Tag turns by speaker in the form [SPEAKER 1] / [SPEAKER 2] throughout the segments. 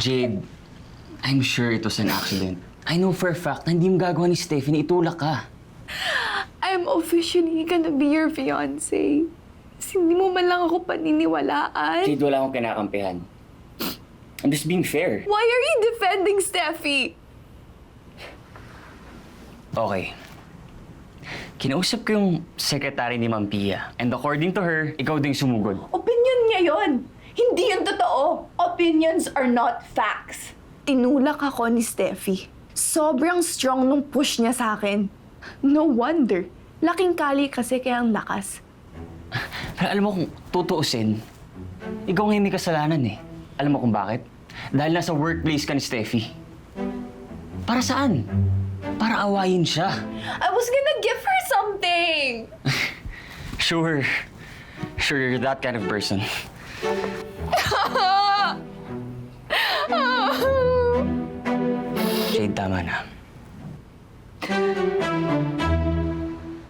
[SPEAKER 1] Jade, I'm sure it was an accident. I know for a fact na hindi mo gagawa ni Stephanie, itulak ka.
[SPEAKER 2] I'm officially gonna be your fiancé. Kasi hindi mo man lang ako paniniwalaan.
[SPEAKER 1] Jade, wala akong kinakampihan. I'm just being fair.
[SPEAKER 2] Why are you defending Steffi?
[SPEAKER 1] Okay. Kinausap ko yung secretary ni Ma'am Pia. And according to her, ikaw ding sumugod.
[SPEAKER 3] Opinion niya yon. Hindi yun totoo. Opinions are not facts.
[SPEAKER 2] Tinulak ako ni Steffi. Sobrang strong nung push niya sa akin. No wonder. Laking kali kasi kaya ang lakas.
[SPEAKER 1] Pero alam mo kung tutuusin, ikaw ngayon may kasalanan eh. Alam mo kung bakit? Dahil nasa workplace ka ni Steffi. Para saan? Para awayin siya.
[SPEAKER 3] I was gonna give her something.
[SPEAKER 1] Sure. Sure, you're that kind of person. Jade, tama na.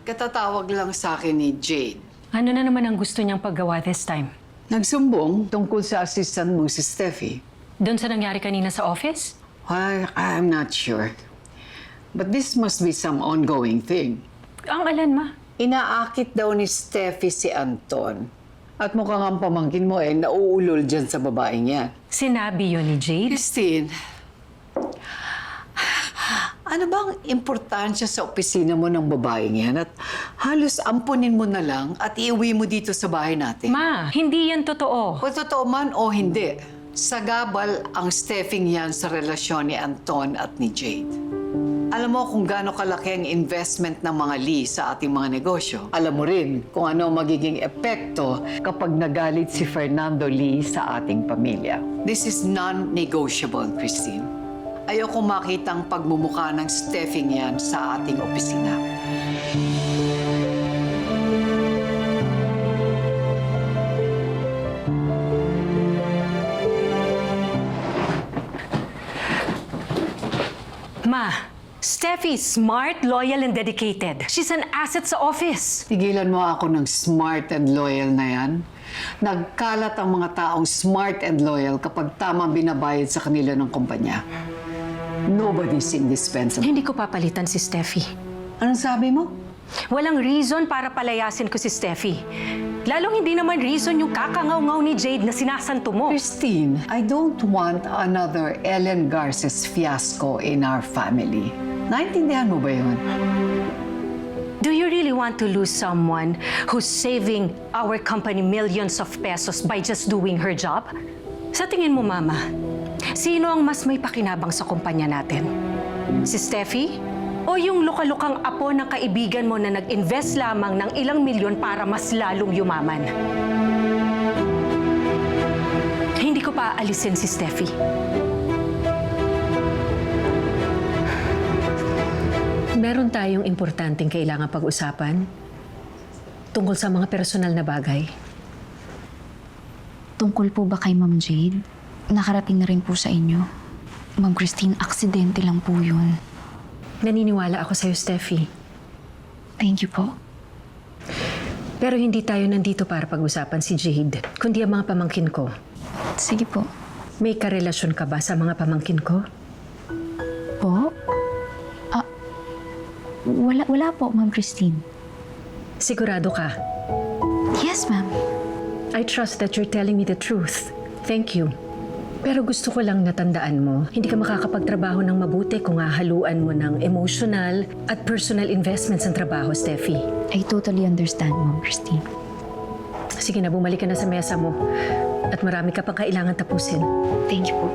[SPEAKER 4] Katatawag lang sa akin ni Jade.
[SPEAKER 5] Ano na naman ang gusto niyang paggawa this time?
[SPEAKER 4] Nagsumbong tungkol sa assistant mo si Steffi.
[SPEAKER 5] Doon sa nangyari kanina sa office?
[SPEAKER 4] I'm not sure. But this must be some ongoing thing.
[SPEAKER 5] Ang alan, ma?
[SPEAKER 4] Inaakit daw ni Steffi si Anton. At mukhang ang pamangkin mo nauulol dyan sa babaeng yan.
[SPEAKER 5] Sinabi yun ni Jade?
[SPEAKER 4] Christine, ano bang importansya sa opisina mo ng babaeng yan? At halos ampunin mo na lang at iuwi mo dito sa bahay natin.
[SPEAKER 5] Ma, hindi yan totoo.
[SPEAKER 4] Kung totoo man o hindi, sagabal ang Steffing yan sa relasyon ni Anton at ni Jade. Alam mo kung gaano kalaki ang investment ng mga Lee sa ating mga negosyo. Alam mo rin kung ano ang magiging epekto kapag nagalit si Fernando Lee sa ating pamilya. This is non-negotiable, Christine. Ayoko makita ang pagmumukha ng Steffing yan sa ating opisina.
[SPEAKER 5] Ma, Steffi is smart, loyal, and dedicated. She's an asset sa office.
[SPEAKER 4] Tigilan mo ako ng smart and loyal na yan. Nagkalat ang mga taong smart and loyal kapag tamang binabayad sa kanila ng kumpanya. Nobody's indispensable.
[SPEAKER 5] Hindi ko papalitan si Steffi.
[SPEAKER 4] Anong sabi mo?
[SPEAKER 5] Walang reason para palayasin ko si Steffi. Lalong hindi naman reason yung kakangaw-ngaw ni Jade na sinasanto mo.
[SPEAKER 4] Christine, I don't want another Ellen Garces fiasco in our family. Naintindihan mo ba yun?
[SPEAKER 5] Do you really want to lose someone who's saving our company millions of pesos by just doing her job? Sa tingin mo, Mama, sino ang mas may pakinabang sa kumpanya natin? Si Steffi? O yung lukalukang apo ng kaibigan mo na nag-invest lamang ng ilang milyon para mas lalong yumaman? Hindi ko pa aalisin si Steffi. Meron tayong importanteng kailangan pag-usapan tungkol sa mga personal na bagay.
[SPEAKER 6] Tungkol po ba kay Ma'am Jade? Nakarating na rin po sa inyo. Ma'am Christine, aksidente lang po yun.
[SPEAKER 5] Naniniwala ako sa'yo, Steffi.
[SPEAKER 6] Thank you po.
[SPEAKER 5] Pero hindi tayo nandito para pag-usapan si Jade, kundi ang mga pamangkin ko.
[SPEAKER 6] Sige po.
[SPEAKER 5] May karelasyon ka ba sa mga pamangkin ko?
[SPEAKER 6] Po? Wala po, Ma'am Christine.
[SPEAKER 5] Sigurado ka?
[SPEAKER 6] Yes, ma'am.
[SPEAKER 5] I trust that you're telling me the truth. Thank you. Pero gusto ko lang natandaan mo, hindi ka makakapagtrabaho ng mabuti kung hahaluan mo ng emotional at personal investments ng trabaho, Steffi.
[SPEAKER 6] I totally understand, Ma'am Christine.
[SPEAKER 5] Sige na, bumalik ka na sa mesa mo. At marami ka pang kailangan tapusin.
[SPEAKER 6] Thank you po.